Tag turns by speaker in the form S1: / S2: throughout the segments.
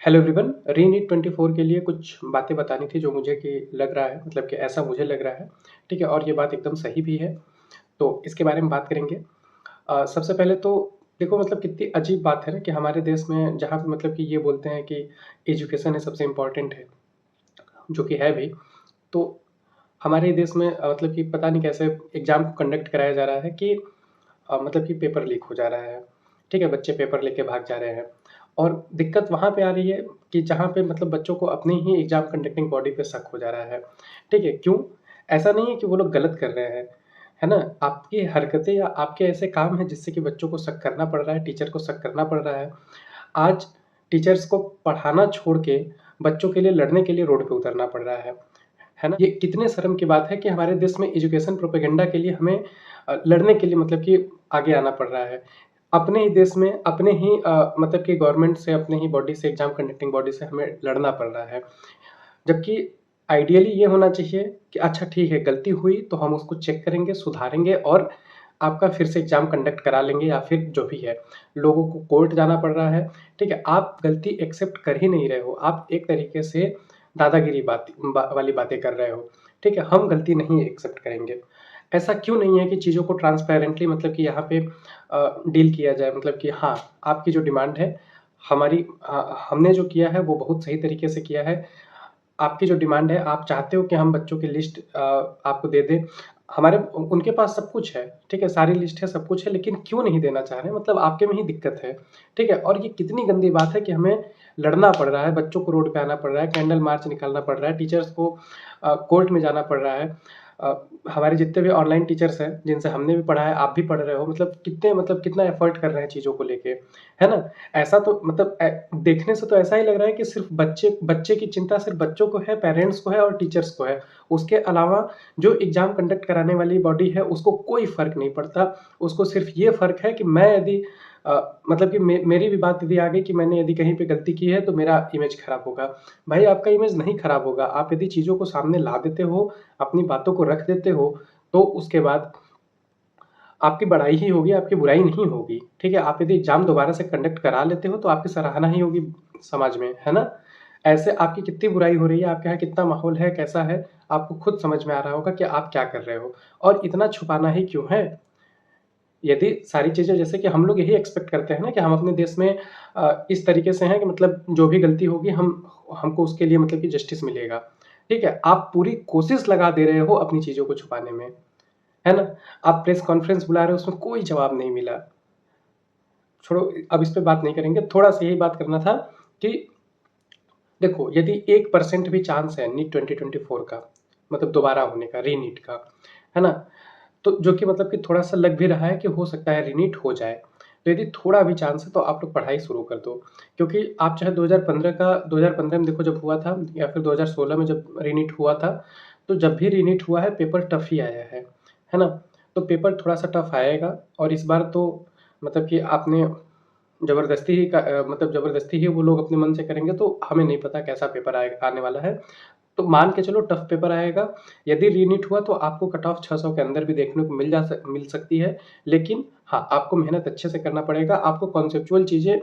S1: Hello everyone, रीनीट 24 के लिए कुछ बातें बतानी थी जो मुझे कि लग रहा है मतलब कि ऐसा मुझे लग रहा है, ठीक है? और ये बात एकदम सही भी है, तो इसके बारे में बात करेंगे। सबसे पहले तो देखो मतलब कितनी अजीब बात है ना कि हमारे देश में जहाँ पे मतलब कि ये बोलते हैं कि एजुकेशन है सबसे इम्पोर्टेंट है, जो कि है भी। तो हमारे देश में मतलब कि पता नहीं कैसे एग्ज़ाम को कंडक्ट कराया जा रहा है कि मतलब कि पेपर लीक हो जा रहा है, ठीक है? बच्चे पेपर लेके भाग जा रहे हैं और दिक्कत वहाँ पे आ रही है कि जहाँ पे मतलब बच्चों को अपनी ही एग्ज़ाम कंडक्टिंग बॉडी पे शक हो जा रहा है, ठीक है? क्यों? ऐसा नहीं है कि वो लोग गलत कर रहे हैं, है ना? आपकी हरकतें या आपके ऐसे काम हैं जिससे कि बच्चों को शक करना पड़ रहा है, टीचर को शक करना पड़ रहा है। आज टीचर्स को पढ़ाना छोड़ के बच्चों के लिए लड़ने के लिए रोड पे उतरना पड़ रहा है ना? ये कितने शर्म की बात है कि हमारे देश में एजुकेशन प्रोपेगेंडा के लिए हमें लड़ने के लिए मतलब कि आगे आना पड़ रहा है। अपने ही देश में अपने ही मतलब कि गवर्नमेंट से अपने ही बॉडी से एग्ज़ाम कंडक्टिंग बॉडी से हमें लड़ना पड़ रहा है। जबकि आइडियली ये होना चाहिए कि अच्छा ठीक है, गलती हुई तो हम उसको चेक करेंगे, सुधारेंगे और आपका फिर से एग्ज़ाम कंडक्ट करा लेंगे या फिर जो भी है। लोगों को कोर्ट जाना पड़ रहा है, ठीक है? आप गलती एक्सेप्ट कर ही नहीं रहे हो। आप एक तरीके से दादागिरी वाली बातें कर रहे हो, ठीक है? हम गलती नहीं एक्सेप्ट करेंगे। ऐसा क्यों नहीं है कि चीज़ों को ट्रांसपेरेंटली मतलब कि यहाँ पे डील किया जाए मतलब कि हाँ, आपकी जो डिमांड है, हमने जो किया है वो बहुत सही तरीके से किया है। आपकी जो डिमांड है, आप चाहते हो कि हम बच्चों की लिस्ट आपको दे दें। हमारे उनके पास सब कुछ है, ठीक है? सारी लिस्ट है, सब कुछ है, लेकिन क्यों नहीं देना चाह रहे हैं? मतलब आपके में ही दिक्कत है, ठीक है? और ये कितनी गंदी बात है कि हमें लड़ना पड़ रहा है, बच्चों को रोड पे आना पड़ रहा है, कैंडल मार्च निकालना पड़ रहा है, टीचर्स को कोर्ट में जाना पड़ रहा है। अ, हमारे जितने भी ऑनलाइन टीचर्स हैं, जिनसे हमने भी पढ़ा है, आप भी पढ़ रहे हो, मतलब कितना एफर्ट कर रहे हैं चीज़ों को लेके, है ना? ऐसा तो मतलब देखने से तो ऐसा ही लग रहा है कि सिर्फ़ बच्चे बच्चे की चिंता सिर्फ़ बच्चों को है, पेरेंट्स को है और टीचर्स को है। उसके अलावा जो एग्ज़ाम कंडक्ट कराने वाली बॉडी है, उसको कोई फ़र्क नहीं पड़ता। उसको सिर्फ़ ये फ़र्क है कि मैं यदि मतलब कि मेरी भी बात यदि आ गई कि मैंने यदि कहीं पे गलती की है, तो मेरा इमेज खराब होगा। भाई आपका इमेज नहीं खराब होगा, आप यदि चीज़ों को सामने ला देते हो, अपनी बातों को रख देते हो, तो उसके बाद आपकी बड़ाई ही होगी, आपकी बुराई नहीं होगी, ठीक है? आप यदि एग्ज़ाम दोबारा से कंडक्ट करा लेते हो, तो आपकी सराहना ही होगी समाज में, है ना? ऐसे आपकी कितनी बुराई हो रही है, आपके यहाँ कितना माहौल है, कैसा है, आपको खुद समझ में आ रहा होगा कि आप क्या कर रहे हो और इतना छुपाना ही क्यों है? यदि सारी चीज़ें जैसे कि हम लोग यही एक्सपेक्ट करते हैं ना कि हम अपने देश में इस तरीके से हैं कि मतलब जो भी गलती होगी हमको उसके लिए मतलब कि जस्टिस मिलेगा, ठीक है? आप पूरी कोशिश लगा दे रहे हो अपनी चीज़ों को छुपाने में, है ना? आप प्रेस कॉन्फ्रेंस बुला रहे हो, उसमें कोई जवाब नहीं मिला। छोड़ो अब इस पे बात नहीं करेंगे, थोड़ा-सा यही बात करना था कि देखो यदि 1% भी चांस है नीट 2024 का, मतलब दोबारा होने का, रीनीट का, है ना? तो जो कि मतलब कि थोड़ा-सा लग भी रहा है कि हो सकता है रीनीट हो जाए। तो यदि थोड़ा भी चांस है तो आप लोग पढ़ाई शुरू कर दो। क्योंकि आप चाहे 2015 में देखो जब हुआ था या फिर 2016 में जब रीनीट हुआ था, तो जब भी रीनीट हुआ है पेपर टफ ही आया है ना? तो पेपर थोड़ा-सा टफ आएगा और इस बार तो मतलब कि आपने मतलब ज़बरदस्ती ही वो लोग अपने मन से करेंगे तो हमें नहीं पता कैसा पेपर आने वाला है। तो मान के चलो टफ पेपर आएगा, यदि रीनीट हुआ तो आपको कट ऑफ 600 के अंदर भी देखने को मिल सकती है। लेकिन हाँ, आपको मेहनत अच्छे से करना पड़ेगा, आपको कॉन्सेप्चुअल चीज़ें,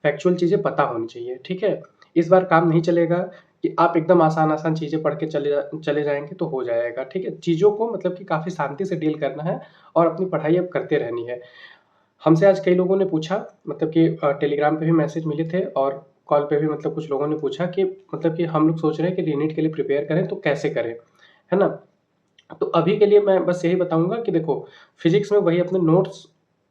S1: फैक्चुअल चीज़ें पता होनी चाहिए, ठीक है? इस बार काम नहीं चलेगा कि आप एकदम आसान-आसान चीज़ें पढ़ के चले जाएँगे तो हो जाएगा, ठीक है? चीज़ों को मतलब कि काफ़ी शांति से डील करना है और अपनी पढ़ाई अब करते रहनी है। हमसे आज कई लोगों ने पूछा मतलब कि टेलीग्राम पे भी मैसेज मिले थे और कॉल पे भी मतलब कुछ लोगों ने पूछा कि मतलब कि हम लोग सोच रहे हैं कि रीनीट के लिए प्रिपेयर करें तो कैसे करें, है ना? तो अभी के लिए मैं बस यही बताऊँगा कि देखो फिज़िक्स में वही अपने नोट्स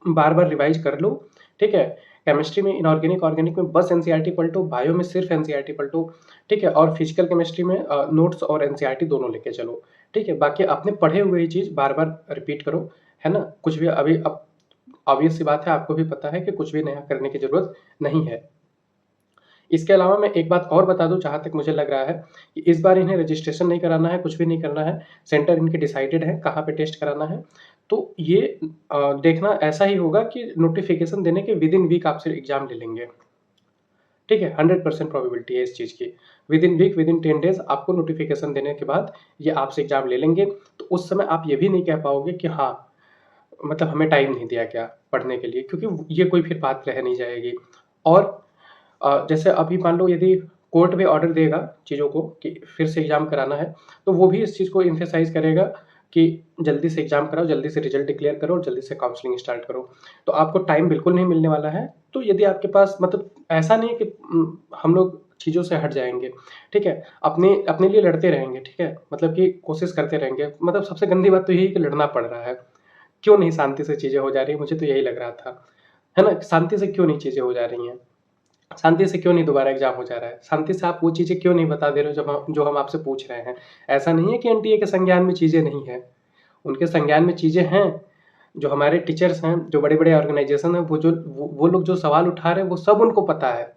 S1: बार-बार रिवाइज़ कर लो, ठीक है? केमिस्ट्री में इनऑर्गेनिक, ऑर्गेनिक में बस एनसीईआरटी पलटो, बायो में सिर्फ़ एनसीईआरटी पलटो, ठीक है? और फिज़िकल केमिस्ट्री में नोट्स और एनसीईआरटी दोनों लेके चलो, ठीक है? बाकी अपने पढ़े हुए ही चीज़ बार-बार रिपीट करो, है ना? कुछ भी अभी अब ऑब्वियस सी बात है आपको भी पता है कि कुछ भी नया करने की ज़रूरत नहीं है। इसके अलावा मैं एक बात और बता दूँ जहाँ तक मुझे लग रहा है कि इस बार इन्हें रजिस्ट्रेशन नहीं कराना है, कुछ भी नहीं करना है, सेंटर इनके डिसाइडेड है कहाँ पे टेस्ट कराना है। तो ये देखना ऐसा ही होगा कि नोटिफ़िकेशन देने के विदिन वीक आपसे एग्ज़ाम ले लेंगे। ठीक है? 100% प्रोबेबिलिटी है इस चीज़ की। विदिन वीक, विदिन 10 डेज़ आपको नोटिफ़िकेशन देने के बाद ये आपसे एग्ज़ाम ले लेंगे। तो उस समय आप ये भी नहीं कह पाओगे कि हाँ, मतलब हमें टाइम नहीं दिया गया पढ़ने के लिए क्योंकि ये कोई फिर बात रह नहीं जाएगी। और जैसे अभी मान लो यदि कोर्ट में ऑर्डर देगा चीज़ों को कि फिर से एग्ज़ाम कराना है, तो वो भी इस चीज़ को एम्फसाइज़ करेगा कि जल्दी से एग्ज़ाम कराओ, जल्दी से रिज़ल्ट डिक्लेयर करो और जल्दी से काउंसलिंग स्टार्ट करो। तो आपको टाइम बिल्कुल नहीं मिलने वाला है। तो यदि आपके पास मतलब ऐसा नहीं है कि हम लोग चीज़ों से हट जाएँगे, ठीक है? अपने अपने लिए लड़ते रहेंगे, ठीक है? मतलब कि कोशिश करते रहेंगे। मतलब सबसे गंदी बात तो यही है कि लड़ना पड़ रहा है। क्यों नहीं शांति से चीज़ें हो जा रही हैं? मुझे तो यही लग रहा था। है ना? शांति से क्यों नहीं चीज़ें हो जा रही हैं? शांति से क्यों नहीं दोबारा एग्ज़ाम हो जा रहा है? शांति से आप वो चीज़ें क्यों नहीं बता दे रहे हो जो हम आपसे पूछ रहे हैं? ऐसा नहीं है कि एनटीए के संज्ञान में चीज़ें नहीं हैं। उनके संज्ञान में चीज़ें हैं। जो हमारे टीचर्स हैं, जो बड़े-बड़े ऑर्गनाइज़ेशन हैं, वो लोग जो सवाल उठा रहे हैं, वो सब उनको पता है।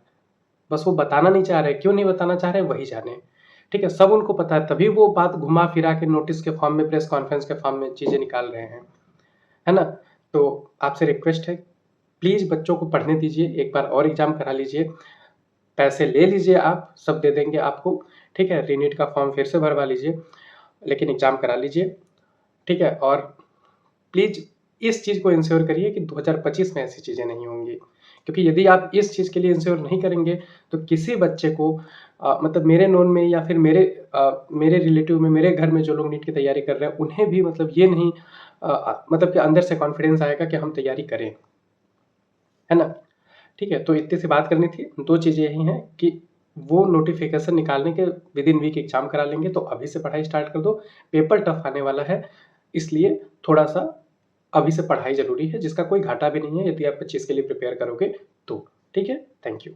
S1: बस वो बताना नहीं चाह रहे। क्यों नहीं बताना चाह रहे, वही जाने। ठीक है? सब उनको पता है, तभी वो बात घुमा-फिरा के नोटिस के फॉर्म में, प्रेस कॉन्फ्रेंस के फॉर्म में चीज़ें निकाल रहे हैं। है ना? तो आपसे रिक्वेस्ट है, प्लीज़ बच्चों को पढ़ने दीजिए, एक बार और एग्ज़ाम करा लीजिए। पैसे ले लीजिए आप, सब दे देंगे आपको, ठीक है? रीनीट का फॉर्म फिर से भरवा लीजिए, लेकिन एग्ज़ाम करा लीजिए, ठीक है? और प्लीज़ इस चीज़ को इंश्योर करिए कि 2025 में ऐसी चीज़ें नहीं होंगी। क्योंकि यदि आप इस चीज़ के लिए इंश्योर नहीं करेंगे, तो किसी बच्चे को मतलब मेरे नोन में या फिर मेरे रिलेटिव में, मेरे घर में जो लोग नीट की तैयारी कर रहे हैं, उन्हें भी मतलब ये नहीं मतलब कि अंदर से कॉन्फिडेंस आएगा कि हम तैयारी करें। है ना? ठीक है, तो इतनी सी बात करनी थी। 2 चीज़ें यही हैं कि वो नोटिफ़िकेशन निकालने के विदिन वीक एग्ज़ाम करा लेंगे, तो अभी से पढ़ाई स्टार्ट कर दो। पेपर टफ आने वाला है, इसलिए थोड़ा-सा अभी से पढ़ाई ज़रूरी है, जिसका कोई घाटा भी नहीं है यदि आप 25 के लिए प्रिपेयर करोगे तो। ठीक है? Thank you.